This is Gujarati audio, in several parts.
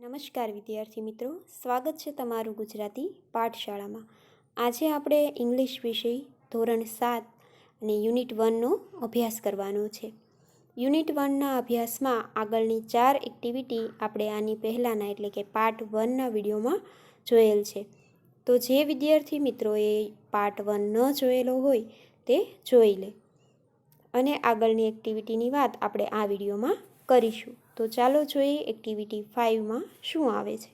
નમસ્કાર વિદ્યાર્થી મિત્રો, સ્વાગત છે તમારું ગુજરાતી પાઠશાળામાં. આજે આપણે ઇંગ્લિશ વિષય ધોરણ 7 અને યુનિટ 1નો અભ્યાસ કરવાનો છે. યુનિટ 1ના અભ્યાસમાં આગળની 4 એક્ટિવિટી આપણે આની પહેલાંના એટલે કે પાર્ટ 1ના વિડીયોમાં જોયેલ છે. તો જે વિદ્યાર્થી મિત્રોએ પાર્ટ 1 ન જોયેલો હોય તે જોઈ લે, અને આગળની એક્ટિવિટીની વાત આપણે આ વિડીયોમાં કરીશું. તો ચાલો જોઈએ એક્ટિવિટી 5માં શું આવે છે.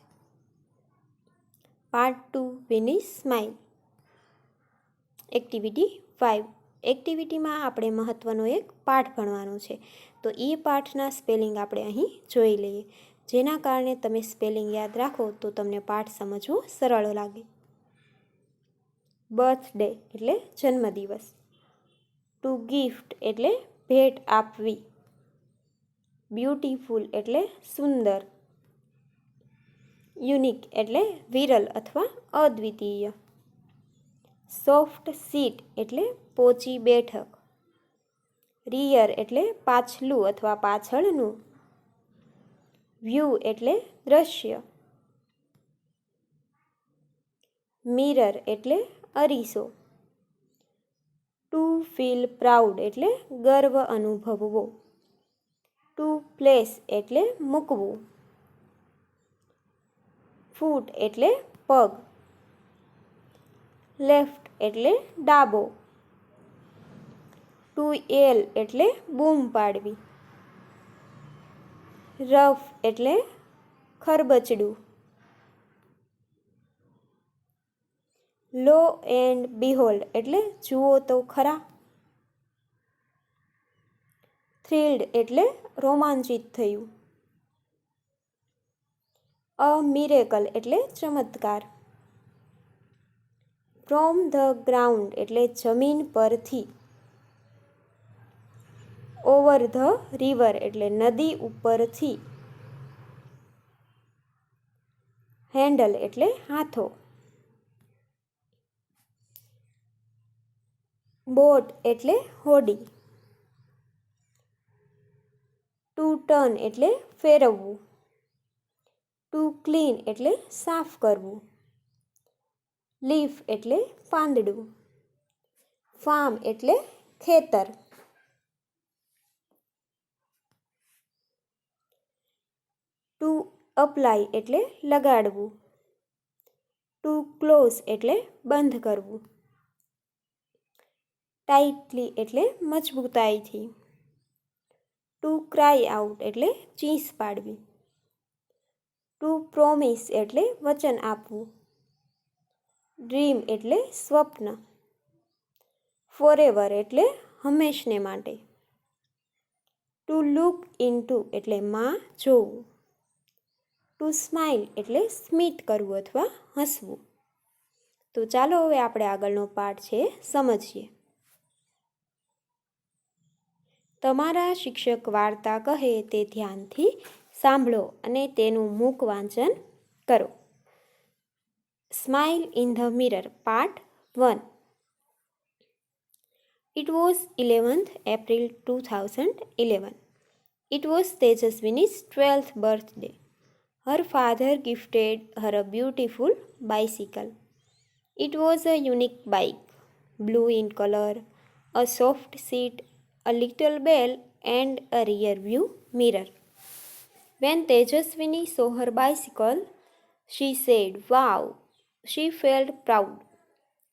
પાર્ટ 2 વિનીસ સ્માઇલ. એક્ટિવિટી 5. એક્ટિવિટીમાં આપણે મહત્ત્વનો એક પાઠ ભણવાનો છે. તો એ પાઠના સ્પેલિંગ આપણે અહીં જોઈ લઈએ, જેના કારણે તમે સ્પેલિંગ યાદ રાખો તો તમને પાઠ સમજવો સરળ લાગે. બર્થડે એટલે જન્મદિવસ. ટુ ગિફ્ટ એટલે ભેટ આપવી. બ્યુટીફુલ એટલે સુંદર. યુનિક એટલે વિરલ અથવા અદ્વિતીય. સોફ્ટ સીટ એટલે પોચી બેઠક. રિયર એટલે પાછલું અથવા પાછળનું. વ્યૂ એટલે દ્રશ્ય. મિરર એટલે અરીસો. ટુ ફીલ પ્રાઉડ એટલે ગર્વ અનુભવવો. ટુ પ્લેસ એટલે મૂકવું. ફૂટ એટલે પગ. લેફ્ટ એટલે ડાબો. ટુ યેલ એટલે બૂમ પાડવી. રફ એટલે ખરબચડું. લો એન્ડ બિહોલ્ડ એટલે જુઓ તો ખરા. થ્રિલ્ડ એટલે રોમાંચિત થયું. અ મિરેકલ એટલે ચમત્કાર. ફ્રોમ ધ ગ્રાઉન્ડ એટલે જમીન પરથી. ઓવર ધ રિવર એટલે નદી ઉપરથી. હેન્ડલ એટલે હાથો. બોટ એટલે હોડી. ટુ ટર્ન એટલે ફેરવવું. ટુ ક્લીન એટલે સાફ કરવું. લીફ એટલે પાંદડું. ફાર્મ એટલે ખેતર. ટુ અપ્લાય એટલે લગાડવું. ટુ ક્લોઝ એટલે બંધ કરવું. ટાઇટલી એટલે મજબૂતાઈથી. ટુ ક્રાય આઉટ એટલે ચીસ પાડવી. ટુ પ્રોમિસ એટલે વચન આપવું. ડ્રીમ એટલે સ્વપ્ન. ફોરેવર એટલે હંમેશને માટે. ટુ લુક ઇન્ટુ એટલે માં જોવું. ટુ સ્માઇલ એટલે સ્મિત કરવું અથવા હસવું. તો ચાલો હવે આપણે આગળનો પાઠ છે સમજીએ. તમારા શિક્ષક વાર્તા કહે તે ધ્યાનથી સાંભળો અને તેનું મૂક વાંચન કરો. Smile in the mirror part 1. It was 11th April 2011. It was Tejaswini's 12th birthday. Her father gifted her a beautiful bicycle. It was a unique bike, blue in color, a soft seat, a little bell and a rear view mirror. When Tejaswini saw her bicycle, she said, "Wow!" She felt proud.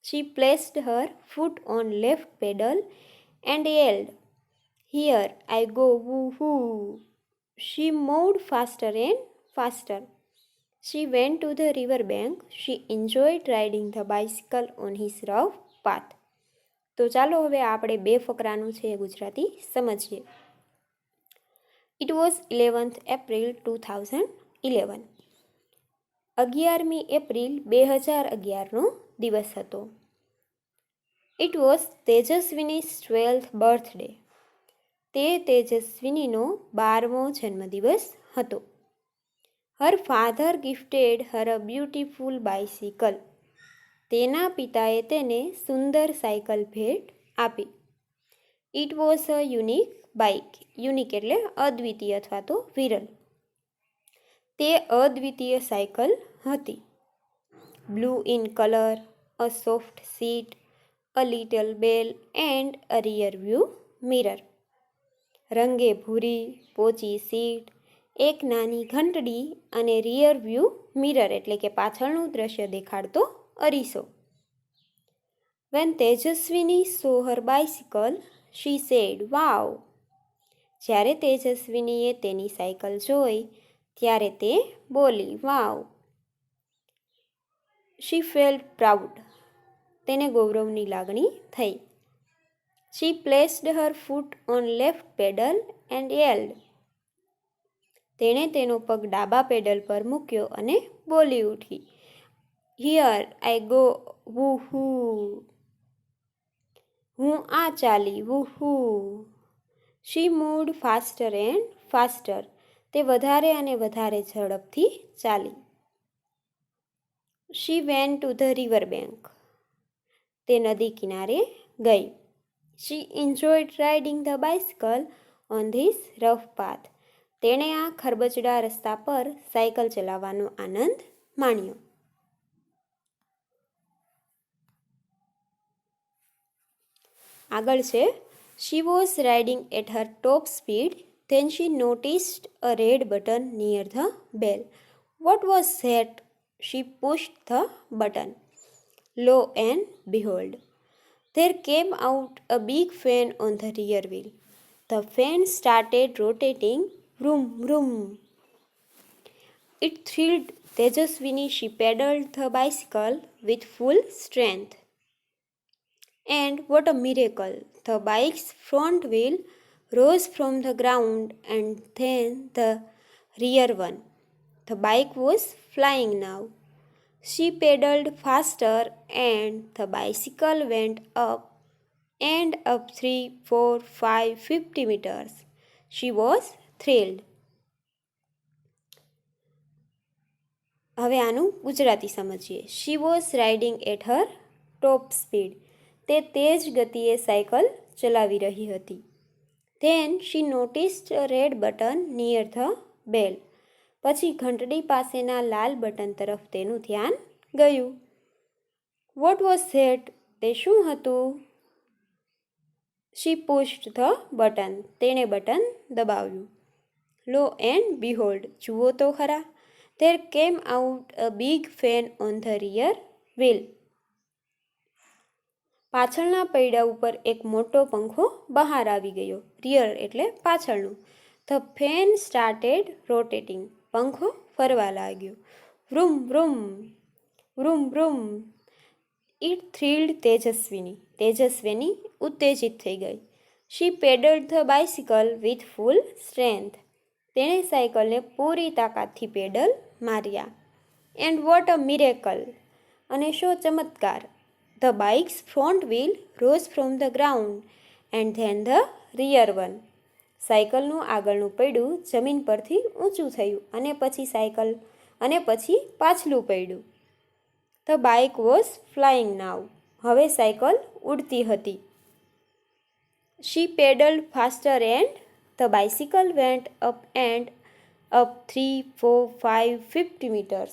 She placed her foot on left pedal and yelled, "Here I go, woo-hoo!" She moved faster and faster. She went to the river bank. She enjoyed riding the bicycle on his rough path. તો ચાલો હવે આપણે બે ફકરાનું છે ગુજરાતી સમજીએ. It was 11th April 2011. 11મી April 2011નો દિવસ હતો. It was Tejaswini's 12th birthday. તે તેજસ્વિનીનો 12મો જન્મદિવસ હતો. Her father gifted her a beautiful bicycle. તેના પિતાએ તેને સુંદર સાયકલ ભેટ આપી. It was a unique bike. Unique એટલે અદ્વિતીય અથવા તો વિરલ. તે અદ્વિતીય સાયકલ હતી. Blue in colour, a soft seat, a little bell and a rear view mirror. રંગે ભૂરી, પોચી સીટ, એક નાની ઘંટડી અને રિયર વ્યૂ મિરર એટલે કે પાછળનું દ્રશ્ય દેખાડતો અરીસો. When Tejaswini saw her bicycle, she said, "Wow!" જ્યારે તેજસ્વીનીએ તેની સાયકલ જોઈ ત્યારે તે બોલી, "વાવ!" She felt proud. તેને ગૌરવની લાગણી થઈ. She placed her foot on left pedal and yelled. તેણે તેનો પગ ડાબા પેડલ પર મૂક્યો અને બોલી ઉઠી, "Here I go, woohoo!" હું આ ચાલી, woohoo! She moved faster and faster. તે વધારે અને વધારે ઝડપથી ચાલી. She went to the river bank. તે નદી કિનારે ગઈ. She enjoyed riding the bicycle on this rough path. તેણે આ ખરબચડા રસ્તા પર સાયકલ ચલાવવાનો આનંદ માણ્યો. આગળ છે She was riding at her top speed. Then she noticed a red button near the bell. What was that? She pushed the button. Lo and behold, there came out a big fan on the rear wheel. The fan started rotating. Vroom, vroom. It thrilled Tejaswini. She pedaled the bicycle with full strength. And what a miracle! The bike's front wheel rose from the ground and then the rear one. The bike was flying now. She pedaled faster and the bicycle went up and up 3, 4, 5, 50 meters. She was thrilled. હવે આનું ગુજરાતી સમજીએ. She was riding at her top speed. તે તેજ ગતિએ સાયકલ ચલાવી રહી હતી. Then she noticed a red button near the bell. પછી ઘંટડી પાસેના લાલ બટન તરફ તેનું ધ્યાન ગયું. What was that? તે શું હતું? She pushed the button. તેણે બટન દબાવ્યું. Lo and behold, જુઓ તો ખરા. There came out a big fan on the rear wheel. પાછળના પૈડા ઉપર એક મોટો પંખો બહાર આવી ગયો. રિયર એટલે પાછળનું. The fan started rotating. પંખો ફરવા લાગ્યો. Vroom, vroom. Vroom, vroom. It thrilled તેજસ્વીની. તેજસ્વીની ઉત્તેજિત થઈ ગઈ. She pedaled the bicycle with full strength. તેણે સાયકલને પૂરી તાકાતથી પેડલ માર્યા. And what a miracle! અને શો ચમત્કાર! The bike's front wheel rose from the ground and then the rear one. સાયકલનું આગળનું પૈડું જમીન પરથી ઊંચું થયું અને પછી પાછલું પૈડું. The bike was flying now. હવે સાયકલ ઉડતી હતી. She pedaled faster and the bicycle went up and up 3, 4, 5, 50 meters.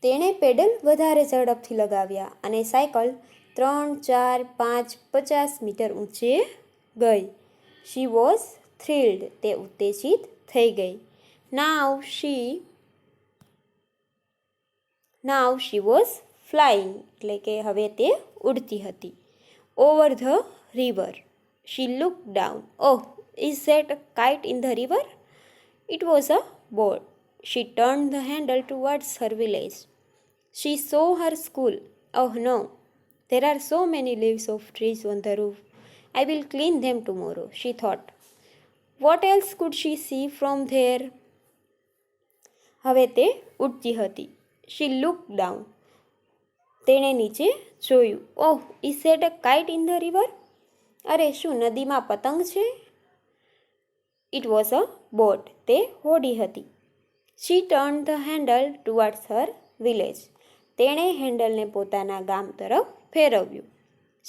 તેણે પેડલ વધારે ઝડપથી લગાવ્યા અને સાયકલ 3, 4, 5, 50 મીટર ઊંચે ગઈ. She was thrilled. તે ઉત્તેજિત થઈ ગઈ. Now she was flying. એટલે કે હવે તે ઉડતી હતી. Over the river. She looked down. Oh, is that a kite in the river? It was a boat. She turned the handle towards her village. She saw her school. Oh no, there are so many leaves of trees on the roof. I will clean them tomorrow, she thought. What else could she see from there? હવે તે ઉડતી હતી. She looked down. તેણે નીચે જોયું. Oh, is that a kite in the river? અરે શું નદીમાં પતંગ છે? It was a boat. તે હોડી હતી. She turned the handle towards her village. તેણે હેન્ડલને પોતાના ગામ તરફ ફેરવ્યું.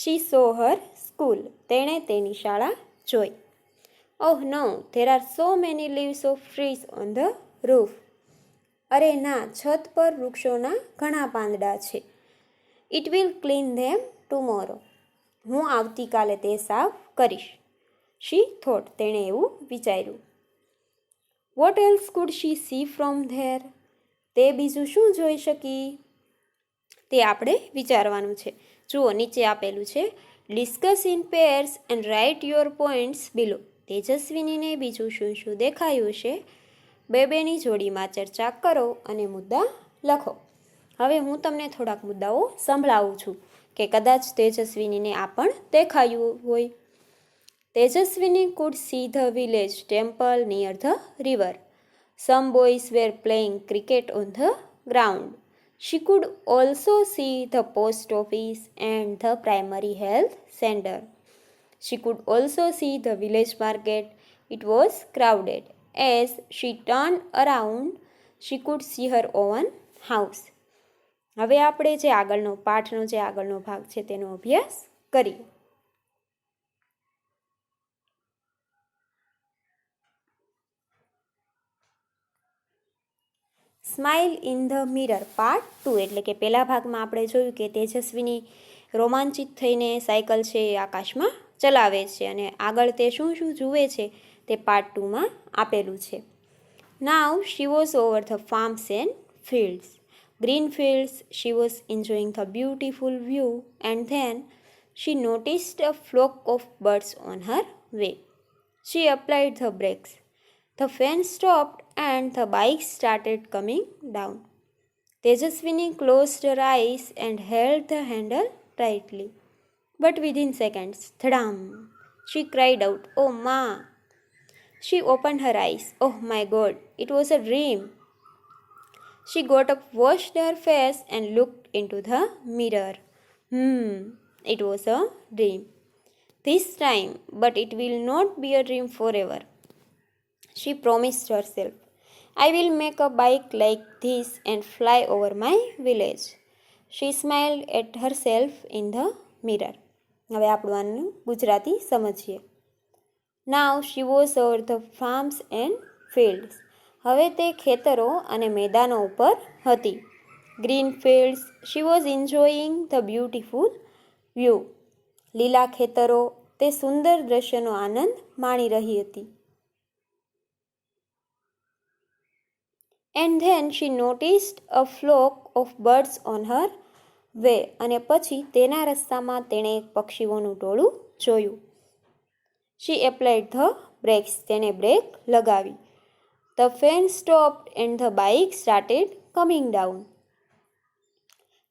She saw her school. તેણે તેની શાળા જોઈ. Oh no, there are so many leaves of trees on the roof. અરે ના, છત પર વૃક્ષોના ઘણા પાંદડા છે. It will clean them tomorrow. હું આવતીકાલે તે સાફ કરીશ. શી થોટ, તેણે એવું વિચાર્યું. What else could she see from there? તે બીજું શું જોઈ શકી? તે આપણે વિચારવાનું છે. જુઓ, નીચે આપેલું છે, discuss in pairs and write your points below. તેજસ્વિનીને બીજું શું શું દેખાયું છે? બેની જોડીમાં ચર્ચા કરો અને મુદ્દા લખો. હવે હું તમને થોડાક મુદ્દાઓ સંભળાવું છું કે કદાચ તેજસ્વિનીને આ પણ દેખાયું હોય. Tejaswini could see the village temple near the river. Some boys were playing cricket on the ground. She could also see the post office and the primary health center. She could also see the village market. It was crowded. As she turned around, she could see her own house. હવે આપણે જે આગળનો પાઠનો જે આગળનો ભાગ છે તેનો અભ્યાસ કરીએ. Smile in the mirror part 2, એટલે કે પહેલા ભાગમાં આપણે જોયું કે તેજસ્વીની રોમાંચિત થઈને સાયકલ છે એ આકાશમાં ચલાવે છે અને આગળ તે શું શું જુએ છે તે પાર્ટ 2માં આપેલું છે. Now she was over the farms and fields. Green fields. She was enjoying the beautiful view and then she noticed a flock of birds on her way. She applied the brakes. The fan stopped and the bike started coming down. Tejaswini closed her eyes and held the handle tightly. But within seconds, thadam! She cried out, "Oh, Ma!" She opened her eyes. Oh my God, it was a dream. She got up, washed her face, and looked into the mirror. It was a dream. This time, but it will not be a dream forever. She promised herself, I will make a bike like this and fly over my village. She smiled at herself in the mirror. હવે આપણું આનું ગુજરાતી સમજીએ. Now she was over the farms and fields. હવે તે ખેતરો અને મેદાનો ઉપર હતી. Green fields. She was enjoying the beautiful view. લીલા ખેતરો. તે સુંદર દ્રશ્યનો આનંદ માણી રહી હતી. And then she noticed a flock of birds on her way. અને પછી તેના રસ્તામાં તેણે એક પક્ષીઓનું ટોળું જોયું. She applied the brakes. તેણે બ્રેક લગાવી. The fan stopped and the bike started coming down.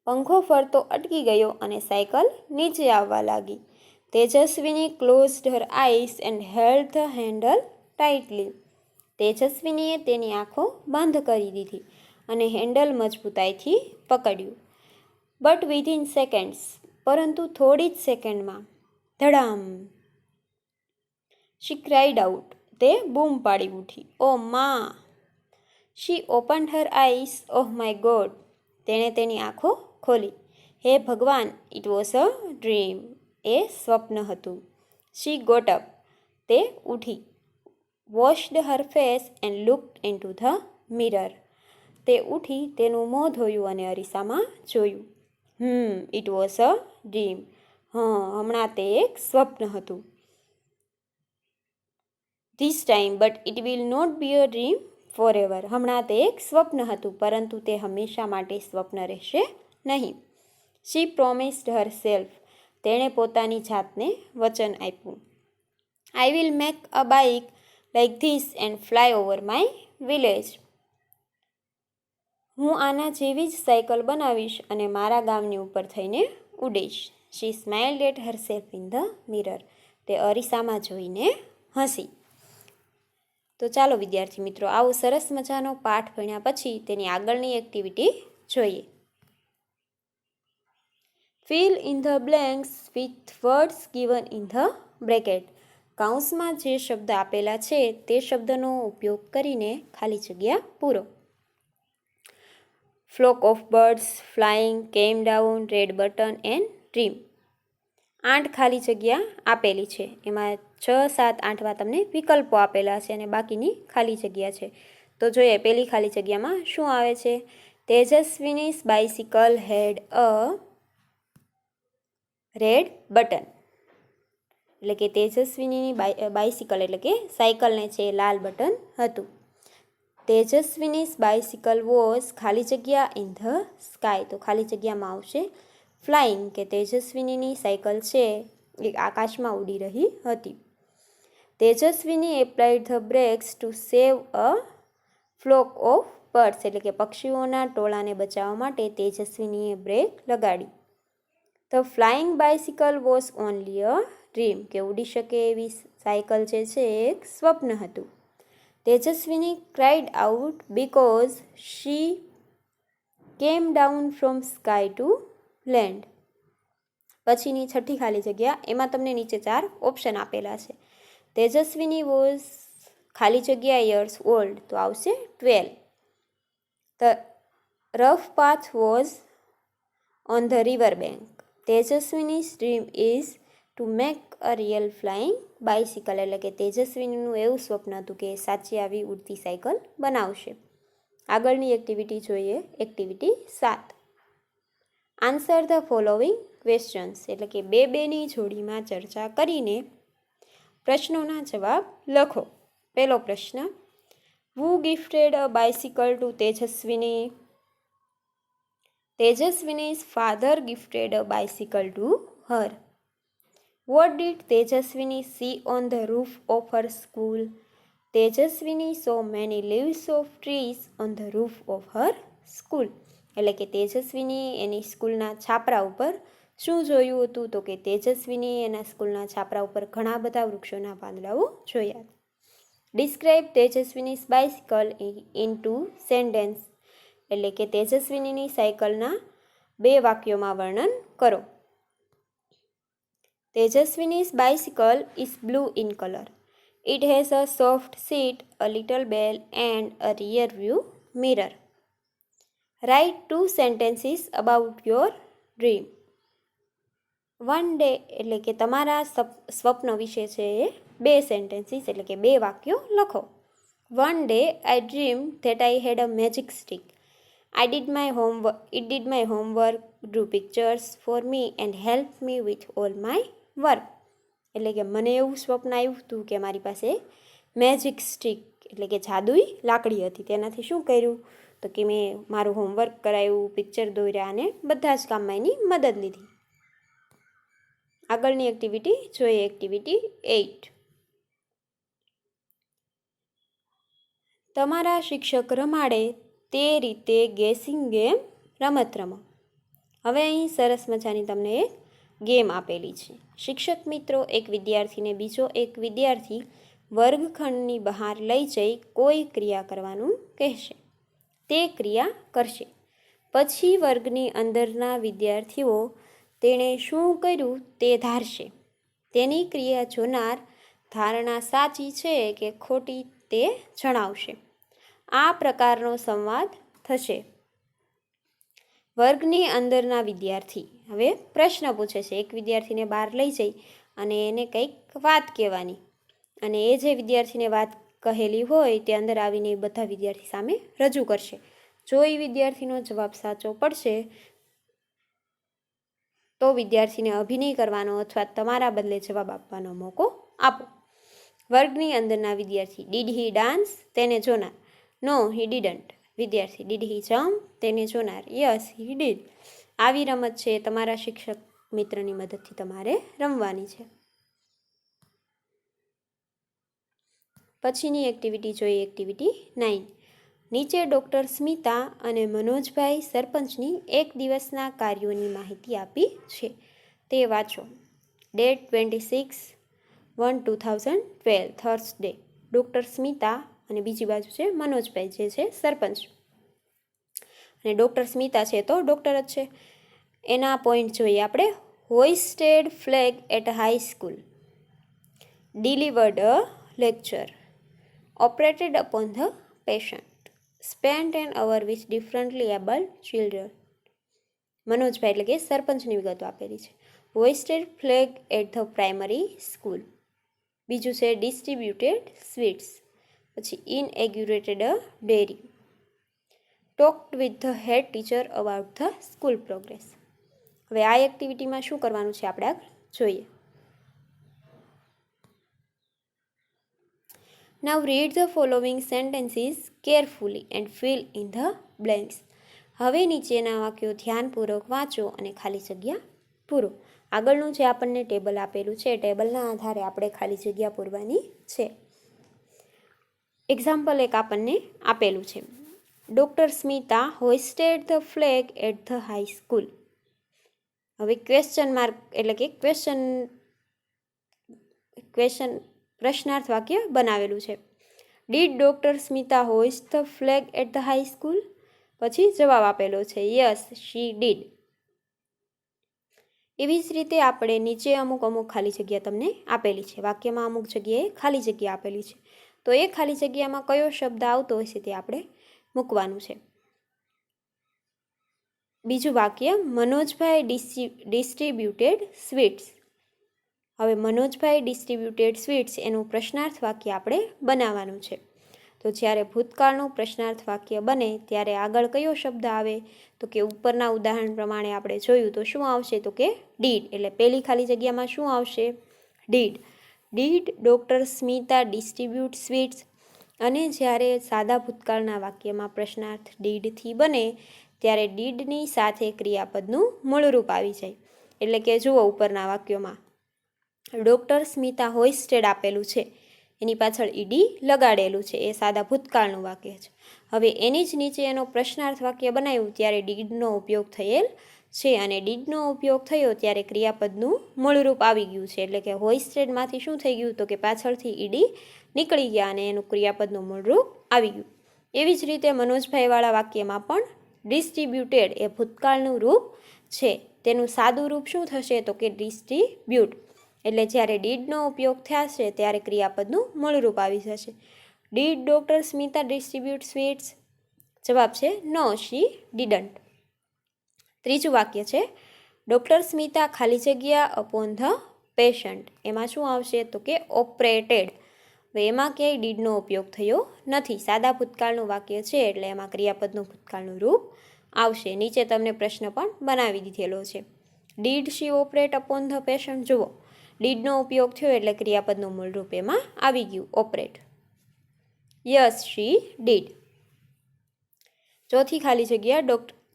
પંખો ફરતો અટકી ગયો અને સાયકલ નીચે આવવા લાગી. તેજસ્વીની closed her eyes and held the handle tightly. તેજસ્વીનીએ તેની આંખો બંધ કરી દીધી અને હેન્ડલ મજબૂતાઈથી પકડ્યું. But within seconds. પરંતુ થોડી જ સેકન્ડમાં. ધડામ! She cried out. તે બૂમ પાડી ઉઠી. ઓ મા! She opened her eyes. Oh my god! તેણે તેની આંખો ખોલી. હે ભગવાન! It was a dream. એ સ્વપ્ન હતું. She got up. તે ઉઠી. washed her face and looked into the mirror. તે ઉઠી તેનું મોં ધોયું અને અરીસામાં જોયું. It was a dream. હમણાં તે એક સ્વપ્ન હતું. This time, but it will not be a dream forever. હમણાં તે એક સ્વપ્ન હતું પરંતુ તે હંમેશા માટે સ્વપ્ન રહેશે નહીં. She promised herself. તેણે પોતાની જાતને વચન આપ્યું. I will make a bike like this and fly over my village. હું આના જેવી જ સાયકલ બનાવીશ અને મારા ગામની ઉપર થઈને ઉડીશ. She smiled at herself in the mirror. તે અરીસામાં જોઈને હસી. તો ચાલો વિદ્યાર્થી મિત્રો, આવો સરસ મજાનો પાઠ ભણ્યા પછી તેની આગળની એક્ટિવિટી જોઈએ. Fill in the blanks with words given in the bracket. કૌંસમાં જે શબ્દ આપેલા છે તે શબ્દનો ઉપયોગ કરીને ખાલી જગ્યા પૂરો. Flock of birds flying came down, red button and dream. 8 ખાલી જગ્યા આપેલી છે. એમાં 6, 7, 8વા તમને વિકલ્પો આપેલા છે અને બાકીની ખાલી જગ્યા છે. તો જોઈએ પહેલી ખાલી જગ્યામાં શું આવે છે. Tejaswini's bicycle had a red button. એટલે કે તેજસ્વીની બાઇસિકલ એટલે કે સાયકલને છે લાલ બટન હતું. તેજસ્વીની's bicycle was ખાલી જગ્યા ઇન ધ સ્કાય. તો ખાલી જગ્યામાં આવશે ફ્લાઇંગ, કે તેજસ્વીનીની સાયકલ છે એ આકાશમાં ઉડી રહી હતી. Tejaswini applied the brakes to save a flock of birds. એટલે કે પક્ષીઓના ટોળાને બચાવવા માટે તેજસ્વીનીએ બ્રેક લગાડી. The flying bicycle was only a dream. કે ઉડી શકે એવી સાયકલ જે છે એક સ્વપ્ન હતું. Tejaswini cried out because she came down from sky to land. પછીની છઠ્ઠી ખાલી જગ્યા, એમાં તમને નીચે 4 ઓપ્શન આપેલા છે. તેજસ્વીની વોઝ ખાલી જગ્યા યર્સ ઓલ્ડ. તો આવશે 12. The rough path was on the river bank. Tejaswini's dream is to make a real flying bicycle. એટલે કે તેજસ્વીનીનું એવું સ્વપ્ન હતું કે સાચી આવી ઉડતી સાયકલ બનાવશે. આગળની એક્ટિવિટી જોઈએ, activity 7. Answer the following questions. એટલે કે 2-2ની જોડીમાં ચર્ચા કરીને પ્રશ્નોના જવાબ લખો. પહેલો પ્રશ્ન, who gifted a bicycle to Tejaswini? Tejaswini's father gifted a bicycle to her. What did Tejaswini see on the roof of her school? Tejaswini saw many leaves of trees on the roof of her school. એટલે કે તેજસ્વીની એની સ્કૂલના છાપરા ઉપર શું જોયું હતું? તો કે તેજસ્વીની એના સ્કૂલના છાપરા ઉપર ઘણા બધા વૃક્ષોના પાંદડાઓ જોયા. Describe Tejaswini's bicycle in 2 sentences. એટલે કે તેજસ્વીનીની સાયકલના 2 વાક્યોમાં વર્ણન કરો. Tejaswini's bicycle is blue in color. It has a soft seat, a little bell and a rear view mirror. Write 2 sentences about your dream. One day એટલે કે તમારા સ્વપ્ન વિશે છે એ 2 sentences એટલે કે 2 વાક્યો લખો. One day I dreamed that I had a magic stick. It did my homework, drew pictures for me and helped me with all my work. એટલે કે મને એવું સ્વપ્ન આવ્યું હતું કે મારી પાસે મેજિક સ્ટિક એટલે કે જાદુઈ લાકડી હતી. તેનાથી શું કર્યું? તો કે મેં મારું હોમવર્ક કરાયું, પિક્ચર દોર્યા અને બધા જ કામમાં એની મદદ લીધી. આગળની એક્ટિવિટી જોઈએ, એક્ટિવિટી 8. તમારા શિક્ષક રમાડે તે રીતે ગેસિંગ ગેમ રમત રમો. હવે અહીં સરસ મજાની તમને એક ગેમ આપેલી છે. શિક્ષક મિત્રો એક વિદ્યાર્થીને બીજો એક વિદ્યાર્થી વર્ગખંડની બહાર લઈ જઈ કોઈ ક્રિયા કરવાનું કહેશે. તે ક્રિયા કરશે. પછી વર્ગની અંદરના વિદ્યાર્થીઓ તેણે શું કર્યું તે ધારશે. તેની ક્રિયા જોનાર ધારણા સાચી છે કે ખોટી તે જણાવશે. આ પ્રકારનો સંવાદ થશે. વર્ગની અંદરના વિદ્યાર્થી હવે પ્રશ્ન પૂછે છે. એક વિદ્યાર્થીને બહાર લઈ જઈ અને એને કંઈક વાત કહેવાની, અને એ જે વિદ્યાર્થીને વાત કહેલી હોય તે અંદર આવીને બધા વિદ્યાર્થી સામે રજૂ કરશે. જો એ વિદ્યાર્થીનો જવાબ સાચો પડશે તો વિદ્યાર્થીને અભિનય કરવાનો અથવા તમારા બદલે જવાબ આપવાનો મોકો આપો. વર્ગની અંદરના વિદ્યાર્થી, ડીડ હી ડાન્સ? તેને જોનાર, નો હી ડીડન્ટ. વિદ્યાર્થી, ડીડ હી જમ્પ? તેને જોનાર, યસ હી ડીડ. આવી રમત છે તમારા શિક્ષક મિત્રની મદદથી તમારે રમવાની છે. પછીની એક્ટિવિટી જોઈએ, એક્ટિવિટી 9. નીચે ડૉક્ટર સ્મિતા અને મનોજભાઈ સરપંચની એક દિવસના કાર્યોની માહિતી આપી છે, તે વાંચો. Date 26/1/2012 Thursday. ડૉક્ટર સ્મિતા અને બીજી બાજુ છે મનોજભાઈ જે છે સરપંચ, અને ડૉક્ટર સ્મિતા છે તો ડૉક્ટર જ છે. એના પોઈન્ટ જોઈએ આપણે. Hoisted flag at high school, delivered a lecture, operated upon the patient, spent an hour with differently abled children. મનોજભાઈ એટલે કે સરપંચની વિગતો આપેલી છે. Hoisted flag at the primary school, બીજું છે ડિસ્ટ્રીબ્યુટેડ સ્વીટ્સ, પછી inaugurated a dairy, talked with the head teacher about the school progress. હવે આ એક્ટિવિટીમાં શું કરવાનું છે આપણે આગળ જોઈએ. Now read the following sentences carefully and fill in the blanks. હવે નીચેના વાક્યો ધ્યાનપૂર્વક વાંચો અને ખાલી જગ્યા પૂરો. આગળનું જે આપણને ટેબલ આપેલું છે, ટેબલના આધારે આપણે ખાલી જગ્યા પૂરવાની છે. એક્ઝામ્પલ એક આપણને આપેલું છે. Doctor Smita hoisted the flag at the high school. હવે ક્વેશ્ચન માર્ક એટલે કે ક્વેશ્ચન પ્રશ્નાર્થ વાક્ય બનાવેલું છે. Did doctor Smita hoist the flag at the high school? પછી જવાબ આપેલો છે યસ શી ડીડ. એવી જ રીતે આપણે નીચે અમુક ખાલી જગ્યા તમને આપેલી છે. વાક્યમાં અમુક જગ્યાએ ખાલી જગ્યા આપેલી છે, તો એ ખાલી જગ્યામાં કયો શબ્દ આવતો હશે તે આપણે મૂકવાનું છે. બીજું વાક્ય, મનોજભાઈ ડિસ્ટ્રીબ્યુટેડ સ્વીટ્સ. હવે મનોજભાઈ ડિસ્ટ્રીબ્યુટેડ સ્વીટ્સ એનું પ્રશ્નાર્થ વાક્ય આપણે બનાવવાનું છે. તો જ્યારે ભૂતકાળનું પ્રશ્નાર્થ વાક્ય બને ત્યારે આગળ કયો શબ્દ આવે? તો કે ઉપરના ઉદાહરણ પ્રમાણે આપણે જોયું તો શું આવશે? તો કે ડીડ. એટલે પહેલી ખાલી જગ્યામાં શું આવશે? Did. Did doctor Smita distribute sweets. અને જ્યારે સાદા ભૂતકાળના વાક્યમાં પ્રશ્નાર્થ ડીડથી બને ત્યારે ડીડની સાથે ક્રિયાપદનું મૂળરૂપ આવી જાય. એટલે કે જુઓ ઉપરના વાક્યોમાં ડૉક્ટર સ્મિતા હોઇસ્ટેડ આપેલું છે, એની પાછળ ઈડી લગાડેલું છે, એ સાદા ભૂતકાળનું વાક્ય છે. હવે એની જ નીચે એનો પ્રશ્નાર્થ વાક્ય બનાવ્યું ત્યારે ડીડનો ઉપયોગ થયેલ છે, અને ડીડનો ઉપયોગ થયો ત્યારે ક્રિયાપદનું મૂળરૂપ આવી ગયું છે. એટલે કે હોઇસ્ટેડમાંથી શું થઈ ગયું? તો કે પાછળથી ઈડી નીકળી ગયા અને એનું ક્રિયાપદનું મૂળરૂપ આવી ગયું. એવી જ રીતે મનોજભાઈવાળા વાક્યમાં પણ ડિસ્ટ્રીબ્યુટેડ એ ભૂતકાળનું રૂપ છે, તેનું સાદું રૂપ શું થશે? તો કે ડિસ્ટ્રીબ્યુટ. એટલે જ્યારે ડીડનો ઉપયોગ થશે ત્યારે ક્રિયાપદનું મૂળરૂપ આવી જશે. Did doctor Smita distribute sweets? જવાબ છે નો શી ડીડન્ટ. ત્રીજું વાક્ય છે ડૉક્ટર સ્મિતા ખાલી જગ્યા અપોન ધ પેશન્ટ. એમાં શું આવશે? તો કે ઓપરેટેડ. હવે એમાં ક્યાંય ડીડનો ઉપયોગ થયો નથી, સાદા ભૂતકાળનું વાક્ય છે એટલે એમાં ક્રિયાપદનું ભૂતકાળનું રૂપ આવશે. નીચે તમને પ્રશ્ન પણ બનાવી દીધેલો છે. Did she operate upon the patient? જુઓ ડીડનો ઉપયોગ થયો એટલે ક્રિયાપદનું મૂળરૂપ એમાં આવી ગયું ઓપરેટ. Yes she did.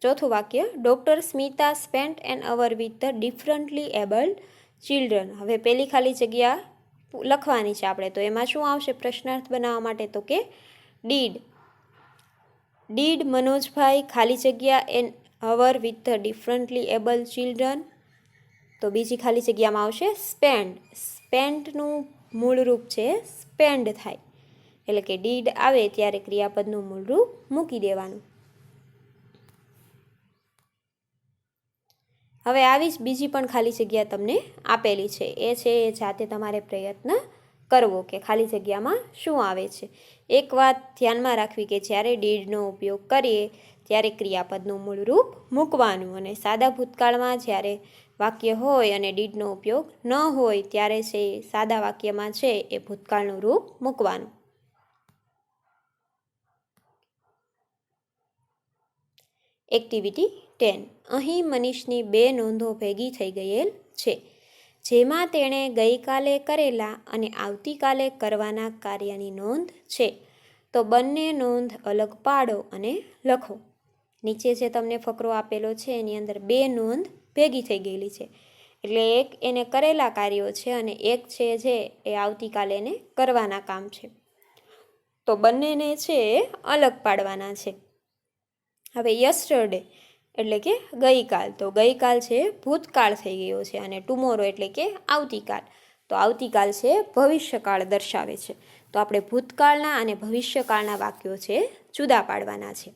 ચોથું વાક્ય, doctor Smita spent an hour with the differently abled children. હવે પહેલી ખાલી જગ્યા લખવાની છે આપણે, તો એમાં શું આવશે પ્રશ્નાર્થ બનાવવા માટે? તો કે ડીડ. ડીડ મનોજભાઈ ખાલી જગ્યા an hour with the differently abled children? તો બીજી ખાલી જગ્યામાં આવશે સ્પેન્ડ. સ્પેન્ડનું મૂળરૂપ છે સ્પેન્ડ થાય, એટલે કે ડીડ આવે ત્યારે ક્રિયાપદનું મૂળરૂપ મૂકી દેવાનું. હવે આવી જ બીજી પણ ખાલી જગ્યા તમને આપેલી છે, એ છે એ જાતે તમારે પ્રયત્ન કરવો કે ખાલી જગ્યામાં શું આવે છે. એક વાત ધ્યાનમાં રાખવી કે જ્યારે ડીડનો ઉપયોગ કરીએ ત્યારે ક્રિયાપદનું મૂળરૂપ મૂકવાનું, અને સાદા ભૂતકાળમાં જ્યારે વાક્ય હોય અને ડીડનો ઉપયોગ ન હોય ત્યારે છે સાદા વાક્યમાં છે એ ભૂતકાળનું રૂપ મૂકવાનું. એક્ટિવિટી 10. અહીં મનીષની 2 નોંધો ભેગી થઈ ગયેલ છે, જેમાં તેણે ગઈકાલે કરેલા અને આવતીકાલે કરવાના કાર્યની નોંધ છે. તો બંને નોંધ અલગ પાડો અને લખો. નીચે જે તમને ફકરો આપેલો છે એની અંદર 2 નોંધ ભેગી થઈ ગયેલી છે, એટલે એક એને કરેલા કાર્યો છે અને એક છે જે એ આવતીકાલે એને કરવાના કામ છે. તો બંનેને છે એ અલગ પાડવાના છે. હવે યસ્ટરડે એટલે કે ગઈકાલ, તો ગઈકાલ છે ભૂતકાળ થઈ ગયો છે, અને ટુમોરો એટલે કે આવતીકાલ, તો આવતીકાલ છે ભવિષ્યકાળ દર્શાવે છે. તો આપણે ભૂતકાળના અને ભવિષ્યકાળના વાક્યો છે જુદા પાડવાના છે.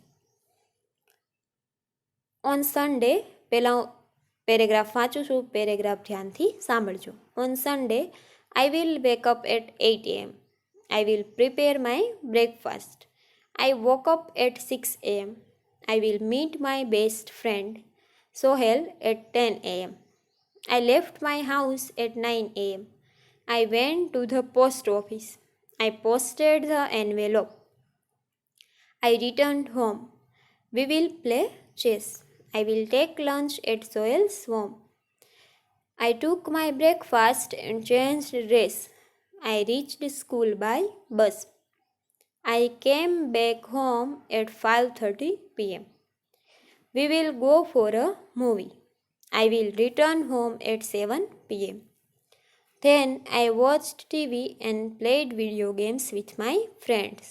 ઓન સન્ડે, પહેલાં પેરેગ્રાફ વાંચું છું, પેરેગ્રાફ ધ્યાનથી સાંભળજો. On Sunday I will wake up at 8 AM. I will prepare my breakfast. I woke up at 6 AM. I will meet my best friend Sohel at 10 AM. I left my house at 9 AM. I went to the post office. I posted the envelope. I returned home. We will play chess. I will take lunch at Sohel's home. I took my breakfast and changed dress. I reached school by bus. I came back home at 5:30 p.m. We will go for a movie. I will return home at 7 p.m. Then I watched TV and played video games with my friends.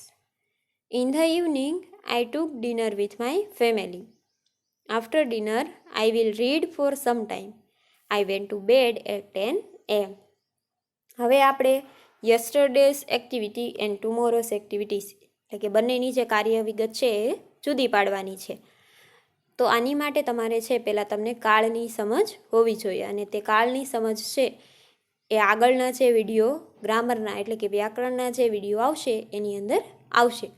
In the evening, I took dinner with my family. After dinner, I will read for some time. I went to bed at 10 a.m. હવે આપણે યસ્ટરડેઝ એક્ટિવિટી એન્ડ ટુમોરોઝ એક્ટિવિટીઝ એટલે કે બંનેની જે કાર્ય વિગત છે એ જુદી પાડવાની છે. તો આની માટે તમારે છે પહેલાં તમને કાળની સમજ હોવી જોઈએ, અને તે કાળની સમજ છે એ આગળના જે વિડીયો ગ્રામરના એટલે કે વ્યાકરણના જે વિડીયો આવશે એની અંદર આવશે.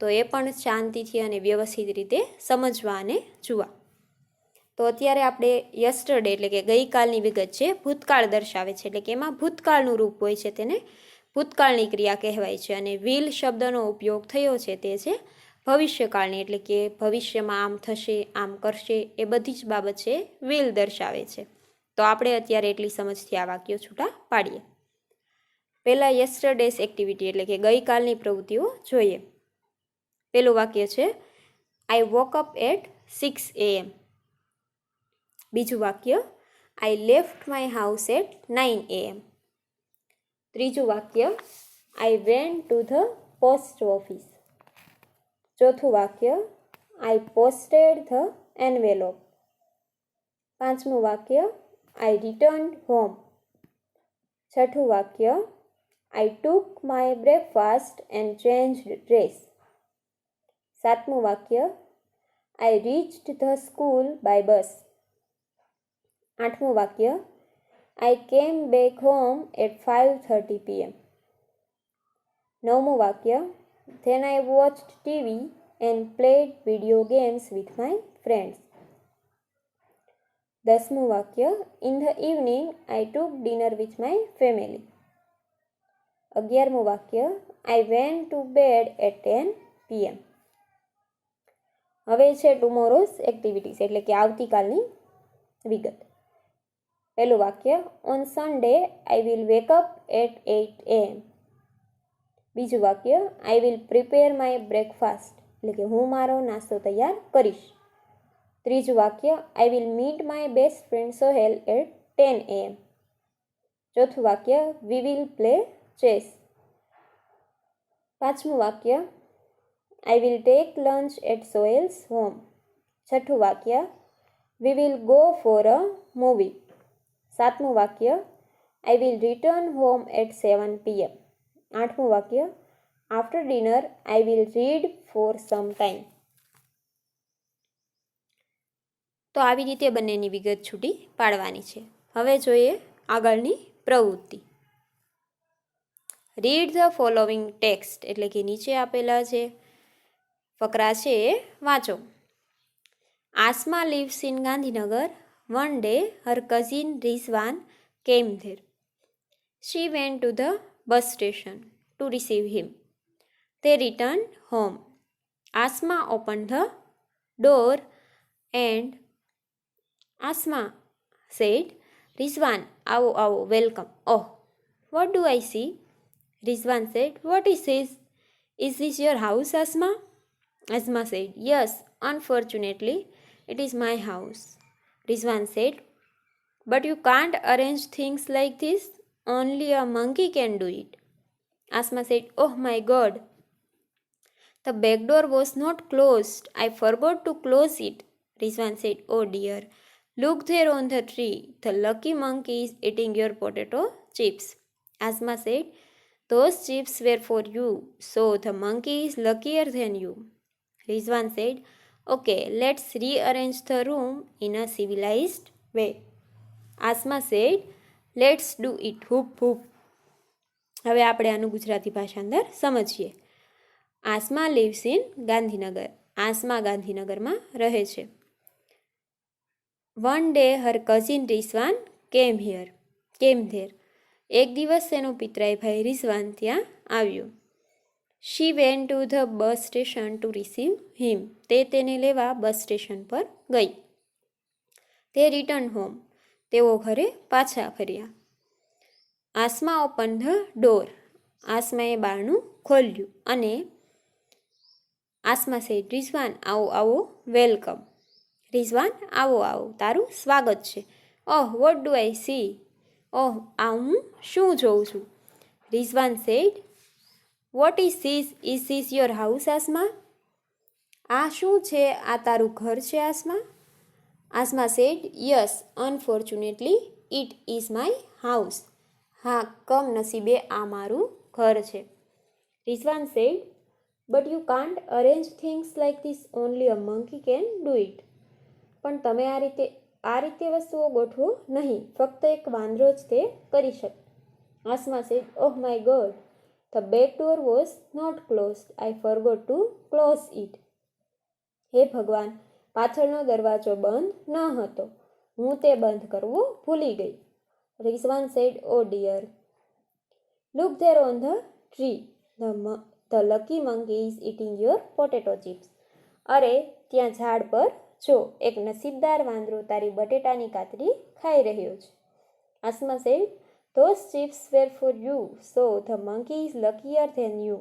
તો એ પણ શાંતિથી અને વ્યવસ્થિત રીતે સમજવા અને જોવા. તો અત્યારે આપણે યસ્ટરડે એટલે કે ગઈકાલની વિગત છે ભૂતકાળ દર્શાવે છે, એટલે કે એમાં ભૂતકાળનું રૂપ હોય છે, તેને ભૂતકાળની ક્રિયા કહેવાય છે. અને વિલ શબ્દનો ઉપયોગ થયો છે તે છે ભવિષ્યકાળની, એટલે કે ભવિષ્યમાં આમ થશે, આમ કરશે, એ બધી જ બાબત છે વિલ દર્શાવે છે. તો આપણે અત્યારે એટલી સમજથી આ વાક્યો છૂટા પાડીએ. પહેલાં યસ્ટરડેઝ એક્ટિવિટી એટલે કે ગઈકાલની પ્રવૃત્તિઓ જોઈએ. પહેલું વાક્ય છે આઈ વોક અપ એટ 6 a.m. બીજું વાક્ય I left my house at 9 a.m. ત્રીજું વાક્ય I went to the post office. ચોથું વાક્ય આઈ પોસ્ટેડ ધ એન્વેલોપ. પાંચમું વાક્ય આઈ રિટર્ન્ડ હોમ. છઠ્ઠું વાક્ય I took my breakfast and changed dress. સાતમું વાક્ય I reached the school by bus. આઠમું વાક્ય આઈ કેમ બેક હોમ એટ 5:30 p.m. નવમું વાક્ય then I watched TV and played video games with my friends. દસમું વાક્ય in the evening I took dinner with my family. 11મું વાક્ય I went to bed at 10 p.m. હવે છે ટુમોરોઝ એક્ટિવિટીઝ એટલે કે આવતીકાલની વિગત. પહેલું વાક્ય on Sunday I will wake up at 8 a.m. બીજું વાક્ય I will prepare my breakfast એટલે કે હું મારો નાસ્તો તૈયાર કરીશ. ત્રીજું વાક્ય I will meet my best friend Sohail at 10 a.m. ચોથું વાક્ય વી વિલ પ્લે ચેસ. પાંચમું વાક્ય I will take lunch at Sohail's home. છઠ્ઠું વાક્ય we will go for a movie. સાતમું વાક્ય I will return home at 7 p.m. આઠમું વાક્ય after dinner I will read for some time. તો આવી રીતે બંનેની વિગત છૂટી પાડવાની છે. હવે જોઈએ આગળની પ્રવૃત્તિ. રીડ ધ ફોલોવિંગ ટેક્સ્ટ એટલે કે નીચે આપેલા જે ફકરા છે એ વાંચો. Asma lives in Gandhinagar. One day her cousin Rizwan came there. She went to the bus station to receive him. They returned home. Asma opened the door and Asma said, Rizwan, awo, awo, welcome. Oh, what do I see? Rizwan said, what is this? Is this your house, Asma? Asma said, yes, unfortunately, it is my house. Rizwan said, but you can't arrange things like this. Only a monkey can do it. Asma said, oh my God. The back door was not closed. I forgot to close it. Rizwan said, oh dear. Look there on the tree. The lucky monkey is eating your potato chips. Asma said, those chips were for you, so the monkey is luckier than you. Rizwan said, okay, let's rearrange the room in a civilized way. Asma said, let's do it. Hoop, hoop. હવે આપણે આનું ગુજરાતી ભાષા અંદર સમજીએ. Asma lives in Gandhinagar. આસમા ગાંધીનગરમાં રહે છે. One day her cousin Rizwan came there. એક દિવસ તેનો પિતરાઈ ભાઈ રિઝવાન ત્યાં આવ્યો. She went to the bus station to receive him. તે તેને લેવા બસ સ્ટેશન પર ગઈ. તે રિટર્ન હોમ. તેઓ ઘરે પાછા ફર્યા. Asma open the door. આસમાએ બારણું ખોલ્યું અને આસમા સેડ, રિઝવાન આવો આવો, વેલકમ. રિઝવાન આવો આવો, તારું સ્વાગત છે. Oh, what do I see. ઓહ, આ હું શું જોઉં છું. Rizwan said, what is this your house Asma. આ શું છે, આ તારું ઘર છે Asma. Asma said, yes, unfortunately it is my house. હા, કમનસીબે આ મારું ઘર છે. Rizwan said, but you can't arrange things like this, only a monkey can do it. પણ તમે આ રીતે વસ્તુઓ ગોઠવો નહીં, ફક્ત એક વાંદરો જ તે કરી શકે. Asma said, oh my god, the back door was not closed, I forgot to close it. હે ભગવાન, પાછળનો દરવાજો બંધ ન હતો, હું તે બંધ કરવો ભૂલી ગઈ. Rizwan said, oh dear, look there on the tree, the lucky monkey is eating your potato chips. અરે, ત્યાં ઝાડ પર જો, એક નસીબદાર વાંદરો તારી બટેટાની કાતરી ખાઈ રહ્યો છે. Asma said, those chips were for you, so the monkey is luckier than you.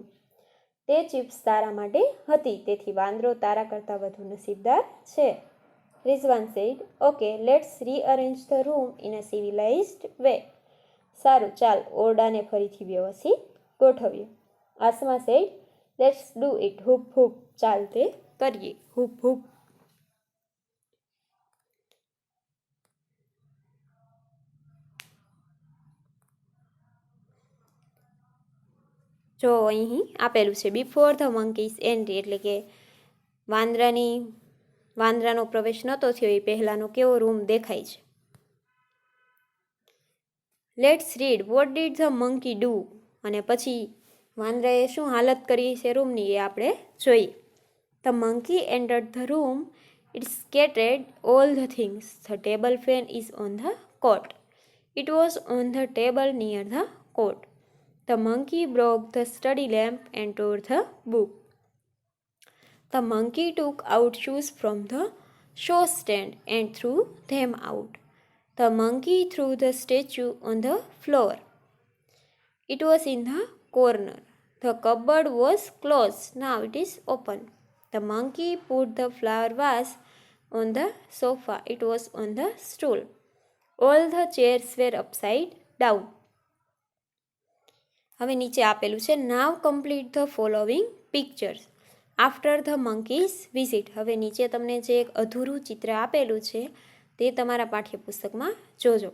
તે ચિપ્સ તારા માટે હતી, તેથી વાંદરો તારા કરતાં વધુ નસીબદાર છે. Rizwan said, okay, let's rearrange the room in a civilised way. સારું, ચાલ ઓરડાને ફરીથી વ્યવસ્થિત ગોઠવીએ. Asma said, let's do it, whoop whoop. ચાલ તે કરીએ, હૂપ હૂપ. જો અહીં આપેલું છે બિફોર ધ મંકીઝ એન્ટ્રી, એટલે કે વાંદરાનો પ્રવેશ નહોતો થયો એ પહેલાંનો કેવો રૂમ દેખાય છે. Let's read, what did the monkey do. અને પછી વાંદરાએ શું હાલત કરી છે રૂમની એ આપણે જોઈએ. The monkey entered the room, it scattered all the things. The table fan is on the cot. It was on the table near the cot. The monkey broke the study lamp and tore the book. The monkey took out shoes from the show stand and threw them out. The monkey threw the statue on the floor. It was in the corner. The cupboard was closed. Now it is open. The monkey put the flower vase on the sofa. It was on the stool. All the chairs were upside down. હવે નીચે આપેલું છે now complete the following pictures after the monkey's visit. હવે નીચે તમને જે એક અધૂરું ચિત્ર આપેલું છે તે તમારા પાઠ્યપુસ્તકમાં જોજો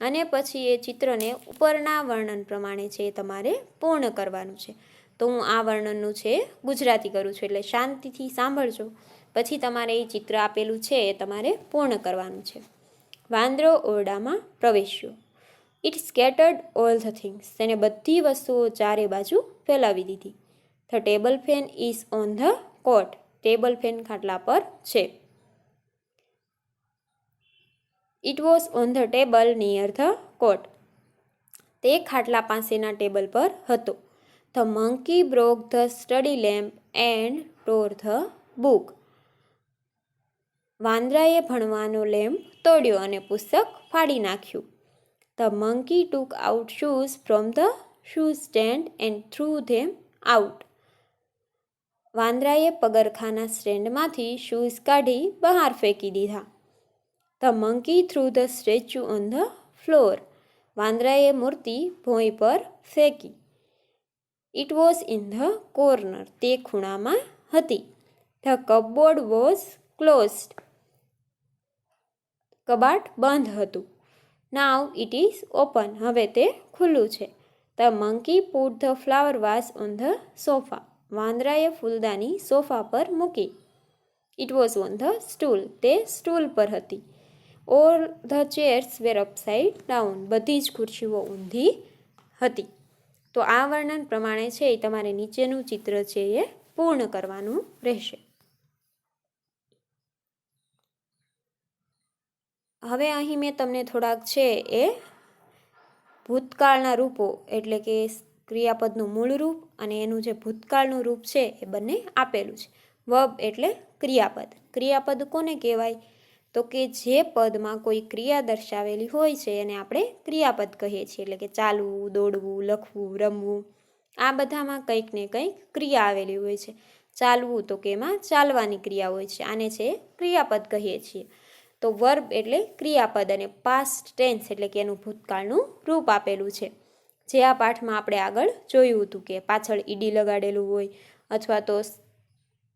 અને પછી એ ચિત્રને ઉપરના વર્ણન પ્રમાણે છે એ તમારે પૂર્ણ કરવાનું છે. તો હું આ વર્ણનનું છે ગુજરાતી કરું છું, એટલે શાંતિથી સાંભળજો. પછી તમારે એ ચિત્ર આપેલું છે એ તમારે પૂર્ણ કરવાનું છે. વાંદરો ઓરડામાં પ્રવેશ્યો. It scattered all the things. તેને બધી વસ્તુઓ ચારે બાજુ ફેલાવી દીધી. The table fan is on the cot. Table fan ખાટલા પર છે. It was on the table near the cot. તે ખાટલા પાસેના ટેબલ પર હતો. The monkey broke the study lamp and tore the book. વાંદરાએ ભણવાનો લેમ્પ તોડ્યો અને પુસ્તક ફાડી નાખ્યું. The monkey took out shoes from the shoe stand and threw them out. વાંદરાએ પગરખાના સ્ટેન્ડમાંથી શૂઝ કાઢી બહાર ફેંકી દીધા. The monkey threw the statue on the floor. વાંદરાએ મૂર્તિ ભોંય પર ફેંકી. It was in the corner. તે ખૂણામાં હતી. The cupboard was closed. કબાટ બંધ હતું. Now it is open. હવે તે ખુલ્લું છે. The monkey put the flower vase on the sofa. વાંદરાએ ફૂલદાની સોફા પર મૂકી. It was on the stool. તે સ્ટૂલ પર હતી. All the chairs were upside down. બધી જ ખુરશીઓ ઊંધી હતી. તો આ વર્ણન પ્રમાણે છે એ તમારે નીચેનું ચિત્ર છે એ પૂર્ણ કરવાનું રહેશે. હવે અહીં મેં તમને થોડાક છે એ ભૂતકાળના રૂપો એટલે કે ક્રિયાપદનું મૂળ રૂપ અને એનું જે ભૂતકાળનું રૂપ છે એ બંને આપેલું છે. વર્બ એટલે ક્રિયાપદ. ક્રિયાપદ કોને કહેવાય? તો કે જે પદમાં કોઈ ક્રિયા દર્શાવેલી હોય છે એને આપણે ક્રિયાપદ કહીએ છીએ. એટલે કે ચાલવું, દોડવું, લખવું, રમવું, આ બધામાં કંઈક ને કંઈક ક્રિયા આવેલી હોય છે. ચાલવું તો કે એમાં ચાલવાની ક્રિયા હોય છે, આને છે ક્રિયાપદ કહીએ છીએ. તો વર્બ એટલે ક્રિયાપદ અને પાસ્ટ ટેન્સ એટલે કે એનું ભૂતકાળનું રૂપ આપેલું છે. જે આ પાઠમાં આપણે આગળ જોયું હતું કે પાછળ ઈડી લગાડેલું હોય અથવા તો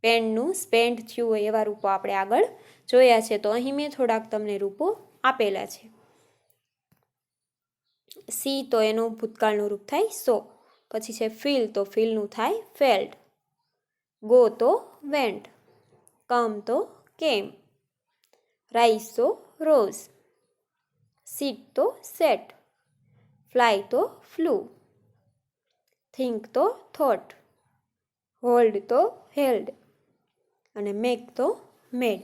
પેનનું સ્પેન્ડ થયું હોય એવા રૂપો આપણે આગળ જોયા છે. તો અહીં મેં થોડાક તમને રૂપો આપેલા છે. સી તો એનું ભૂતકાળનું રૂપ થાય સો. પછી છે ફીલ તો ફીલનું થાય ફેલ્ડ. ગો તો વેન્ટ. કમ તો કેમ. રાઈઝ તો રોઝ. સીટ તો સેટ. ફ્લાય તો ફ્લુ. થિંક તો થોટ. હોલ્ડ તો હેલ્ડ અને મેક તો મેડ.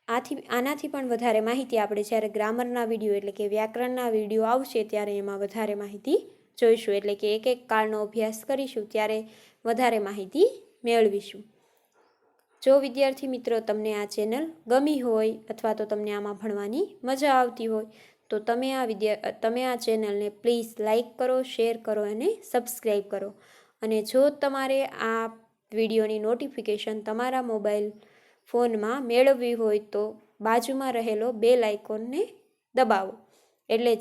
આનાથી પણ વધારે માહિતી આપણે જ્યારે ગ્રામરના વિડીયો એટલે કે વ્યાકરણના વિડીયો આવશે ત્યારે એમાં વધારે માહિતી જોઈશું. એટલે કે એક એક કાળનો અભ્યાસ કરીશું ત્યારે વધારે માહિતી મેળવીશું. જો વિદ્યાર્થી મિત્રો તમને આ ચેનલ ગમી હોય અથવા તો તમને આમાં ભણવાની મજા આવતી હોય તો તમે આ ચેનલને પ્લીઝ લાઈક કરો, શેર કરો અને સબસ્ક્રાઈબ કરો. અને જો તમારે આ વિડીયોની નોટિફિકેશન તમારા મોબાઈલ ફોનમાં મેળવવી હોય તો બાજુમાં રહેલો બેલ આઇકોનને દબાવો. એટલે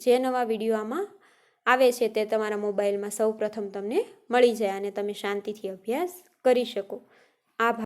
જે નવા વિડીયો આમાં આવે છે તે તમારા મોબાઈલમાં સૌપ્રથમ તમને મળી જાય અને તમે શાંતિથી અભ્યાસ કરી શકો. આભાર.